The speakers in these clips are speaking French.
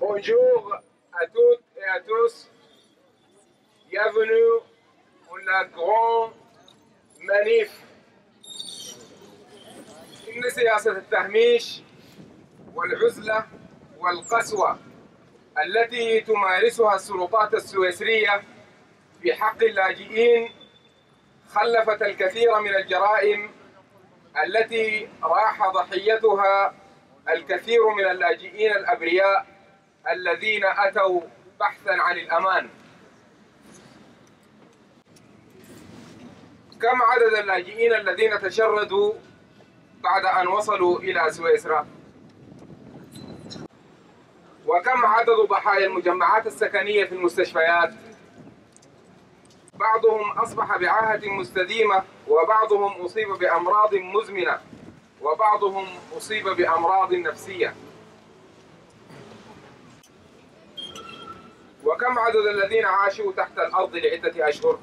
Bonjour à toutes et à tous. Bienvenue pour la grande manif. إن سياسة التهميش والعزلة والقسوة التي تمارسها السلطات السويسرية في حق اللاجئين خلفت الكثير من الجرائم التي راح ضحيتها الكثير من اللاجئين الأبرياء الذين أتوا بحثاً عن الأمان. كم عدد اللاجئين الذين تشردوا بعد أن وصلوا إلى سويسرا؟ وكم عدد ضحايا المجمعات السكنية في المستشفيات؟ بعضهم أصبح بعاهة مستديمة، وبعضهم أصيب بأمراض مزمنة، وبعضهم أصيب بأمراض نفسية. وكم عدد الذين عاشوا تحت الأرض لعدة أشهر؟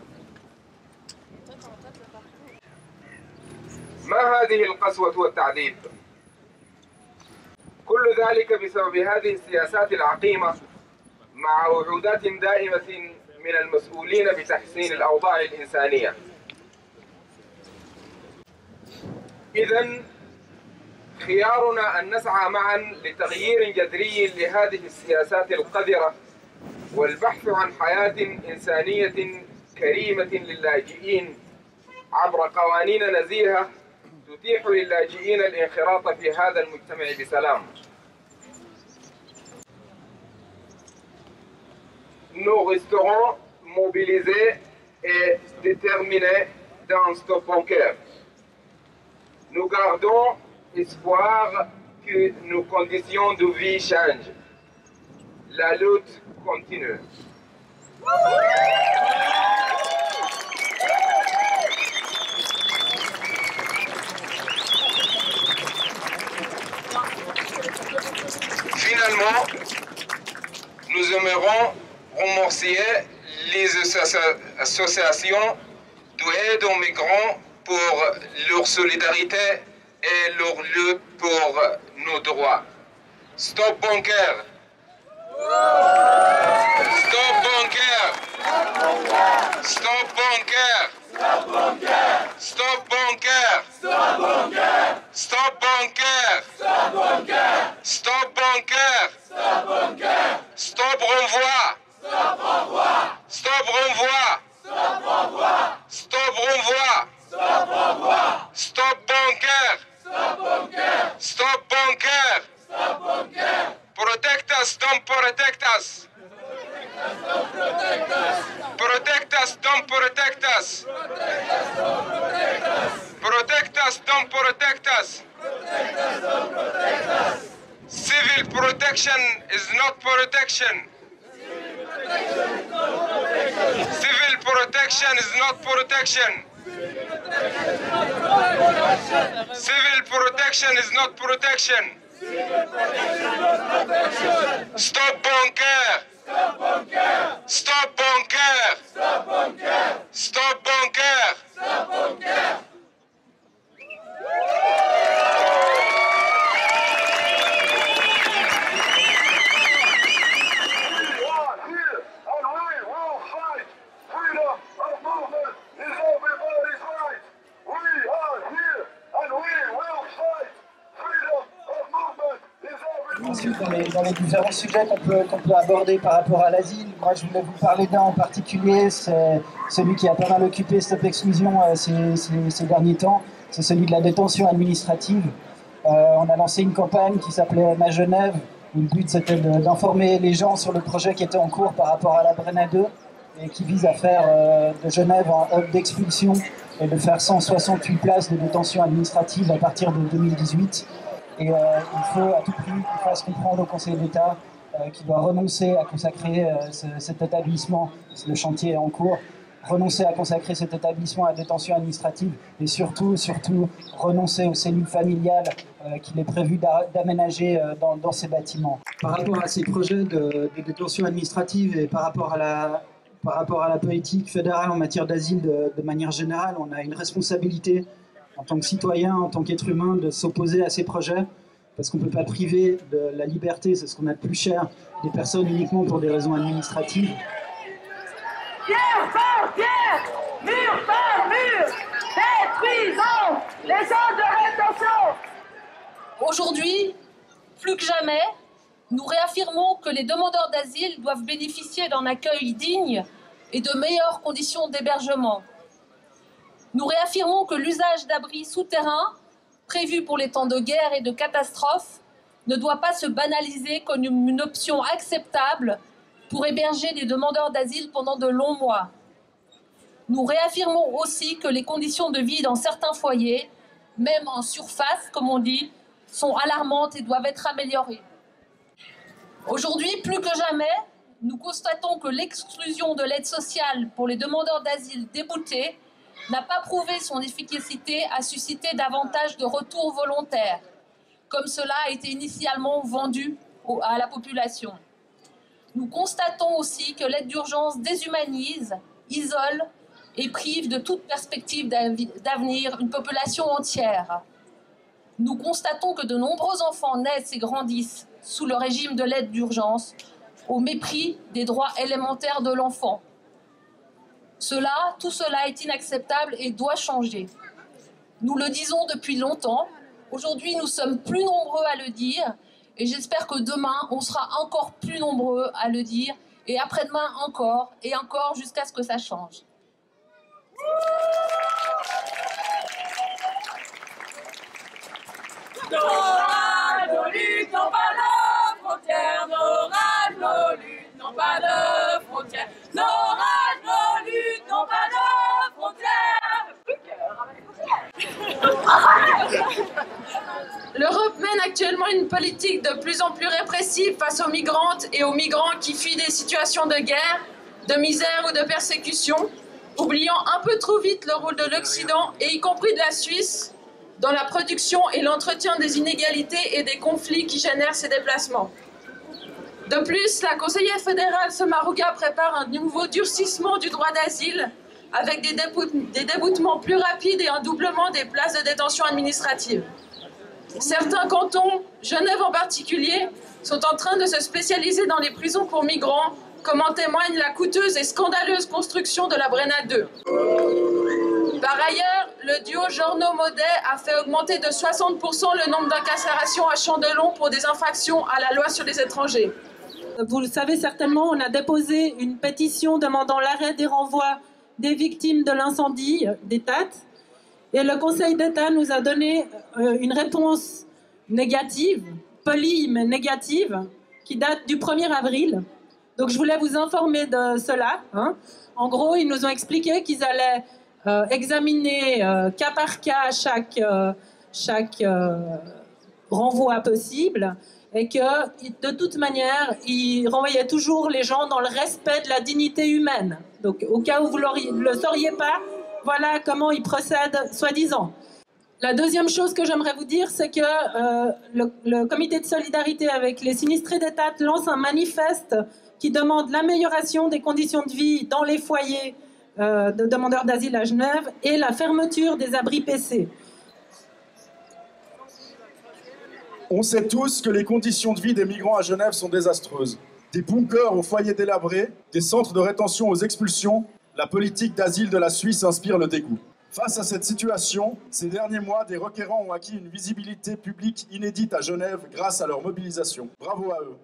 ما هذه القسوة والتعذيب؟ كل ذلك بسبب هذه السياسات العقيمة مع وعودات دائمة من المسؤولين بتحسين الأوضاع الإنسانية. إذن خيارنا أن نسعى معا لتغيير جذري لهذه السياسات القذرة والبحث عن حياة إنسانية كريمة للاجئين عبر قوانين نزيهة تتيح للاجئين الانخراط في هذا المجتمع بسلام. Nous resterons mobilisés et déterminés dans Stop Bunker. Nous gardons espoir que nos conditions de vie changent. La lutte continue. Finalement, nous aimerons remercier les associations d'aide aux migrants pour leur solidarité et leur lutte pour nos droits. Stop Bunker! Stop Bunker! Stop Bunker! Stop Bunker! Stop Bunker! Stop Bunker! Stop Bunker! Stop Bunker! Stop Bunker! Stop Bunker! Stop renvoi! Stop renvoi! Stop renvoi! Stop renvoi! Stop renvoi! Stop renvoi! Stop Bunker! Stop Bunker! Stop Bunker! Stop Bunker! Protect us, don't protect us! Protect us, don't protect us! Protect us, don't protect us! Civil protection is not protection. Civil protection is not protection. Civil protection is not protection. Stop Bunker! Stop Bunker! Stop Bunker! Stop Bunker! Stop Bunker! Stop Bunker! Ensuite, dans les différents sujets qu'on peut aborder par rapport à l'asile, moi je voulais vous parler d'un en particulier, c'est celui qui a pas mal occupé Stop Exclusion ces derniers temps, c'est celui de la détention administrative. On a lancé une campagne qui s'appelait Ma Genève, où le but c'était d'informer les gens sur le projet qui était en cours par rapport à la Brenna 2 et qui vise à faire de Genève un hub d'expulsion et de faire 168 places de détention administrative à partir de 2018. Et il faut à tout prix qu'il fasse comprendre au Conseil d'État qu'il doit renoncer à consacrer cet établissement, le chantier est en cours, renoncer à consacrer cet établissement à détention administrative et surtout renoncer aux cellules familiales qu'il est prévu d'aménager dans ces bâtiments. Par rapport à ces projets de détention administrative et par rapport à la politique fédérale en matière d'asile de manière générale, on a une responsabilité en tant que citoyen, en tant qu'être humain, de s'opposer à ces projets. parce qu'on ne peut pas priver de la liberté, c'est ce qu'on a de plus cher, des personnes uniquement pour des raisons administratives. Pierre par pierre, mur par mur, détruisons les zones de rétention. Aujourd'hui, plus que jamais, nous réaffirmons que les demandeurs d'asile doivent bénéficier d'un accueil digne et de meilleures conditions d'hébergement. Nous réaffirmons que l'usage d'abris souterrains, prévu pour les temps de guerre et de catastrophe, ne doit pas se banaliser comme une option acceptable pour héberger des demandeurs d'asile pendant de longs mois. Nous réaffirmons aussi que les conditions de vie dans certains foyers, même en surface, comme on dit, sont alarmantes et doivent être améliorées. Aujourd'hui, plus que jamais, nous constatons que l'exclusion de l'aide sociale pour les demandeurs d'asile déboutés n'a pas prouvé son efficacité à susciter davantage de retours volontaires, comme cela a été initialement vendu à la population. Nous constatons aussi que l'aide d'urgence déshumanise, isole et prive de toute perspective d'avenir une population entière. Nous constatons que de nombreux enfants naissent et grandissent sous le régime de l'aide d'urgence, au mépris des droits élémentaires de l'enfant. Tout cela est inacceptable et doit changer. Nous le disons depuis longtemps. Aujourd'hui, nous sommes plus nombreux à le dire et j'espère que demain, on sera encore plus nombreux à le dire et après-demain encore et encore jusqu'à ce que ça change. Nos rages, nos luttes n'ont pas de frontières. Nos rages, nos luttes n'ont pas de frontières. Nos rages, nos luttes n'ont pas de frontières. L'Europe mène actuellement une politique de plus en plus répressive face aux migrantes et aux migrants qui fuient des situations de guerre, de misère ou de persécution, oubliant un peu trop vite le rôle de l'Occident, et y compris de la Suisse, dans la production et l'entretien des inégalités et des conflits qui génèrent ces déplacements. De plus, la conseillère fédérale Sommaruga prépare un nouveau durcissement du droit d'asile avec des déboutements plus rapides et un doublement des places de détention administrative. Certains cantons, Genève en particulier, sont en train de se spécialiser dans les prisons pour migrants, comme en témoigne la coûteuse et scandaleuse construction de la Brenna 2. Par ailleurs, le duo Giorno-Maudet a fait augmenter de 60% le nombre d'incarcérations à Chandelon pour des infractions à la loi sur les étrangers. Vous le savez certainement, on a déposé une pétition demandant l'arrêt des renvois des victimes de l'incendie des TAT. Et le Conseil d'État nous a donné une réponse négative, polie mais négative, qui date du 1er avril. Donc je voulais vous informer de cela. En gros, ils nous ont expliqué qu'ils allaient examiner cas par cas chaque renvoi possible et que de toute manière, ils renvoyaient toujours les gens dans le respect de la dignité humaine. Donc au cas où vous ne le sauriez pas, voilà comment ils procèdent, soi-disant. La deuxième chose que j'aimerais vous dire, c'est que le comité de solidarité avec les sinistrés des TAT lance un manifeste qui demande l'amélioration des conditions de vie dans les foyers de demandeurs d'asile à Genève et la fermeture des abris PC. On sait tous que les conditions de vie des migrants à Genève sont désastreuses. Des bunkers aux foyers délabrés, des centres de rétention aux expulsions, la politique d'asile de la Suisse inspire le dégoût. Face à cette situation, ces derniers mois, des requérants ont acquis une visibilité publique inédite à Genève grâce à leur mobilisation. Bravo à eux.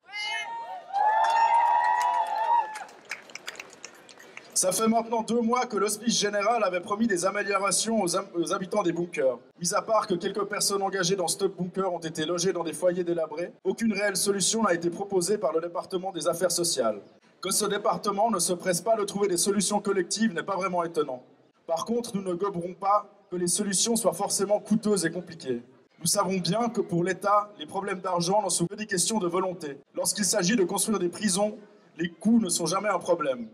Ça fait maintenant 2 mois que l'Hospice Général avait promis des améliorations aux habitants des bunkers. Mis à part que quelques personnes engagées dans Stop Bunker ont été logées dans des foyers délabrés, aucune réelle solution n'a été proposée par le département des affaires sociales. Que ce département ne se presse pas de trouver des solutions collectives n'est pas vraiment étonnant. Par contre, nous ne goberons pas que les solutions soient forcément coûteuses et compliquées. Nous savons bien que pour l'État, les problèmes d'argent n'en sont que des questions de volonté. Lorsqu'il s'agit de construire des prisons, les coûts ne sont jamais un problème.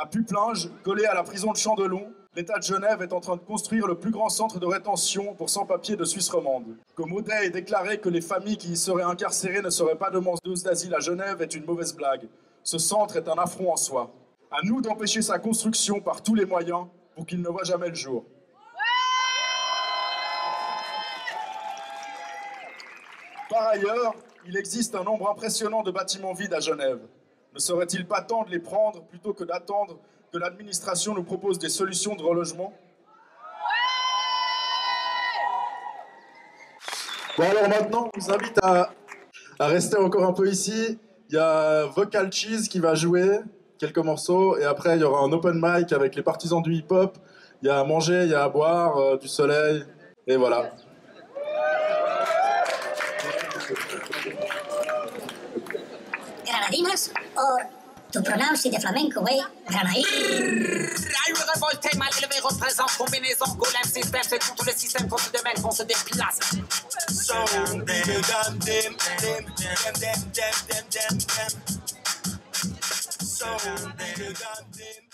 À Puplinge, collé à la prison de Chandelon, l'État de Genève est en train de construire le plus grand centre de rétention pour sans-papiers de Suisse romande. Que Maudet ait déclaré que les familles qui y seraient incarcérées ne seraient pas demandeuses d'asile à Genève est une mauvaise blague. Ce centre est un affront en soi. À nous d'empêcher sa construction par tous les moyens pour qu'il ne voie jamais le jour. Par ailleurs, il existe un nombre impressionnant de bâtiments vides à Genève. Ne serait-il pas temps de les prendre plutôt que d'attendre que l'administration nous propose des solutions de relogement? Bon alors maintenant, on vous invite à rester encore un peu ici. Il y a Vocal Cheese qui va jouer quelques morceaux et après il y aura un open mic avec les partisans du hip-hop. Il y a à manger, il y a à boire, du soleil et voilà. Granadinos, or to pronounce it the flamenco way, Granadine. I will révolter, mal élevé, représente combinaison, golem système, c'est tout le système qu'on se démène, qu'on se déplace. So, them.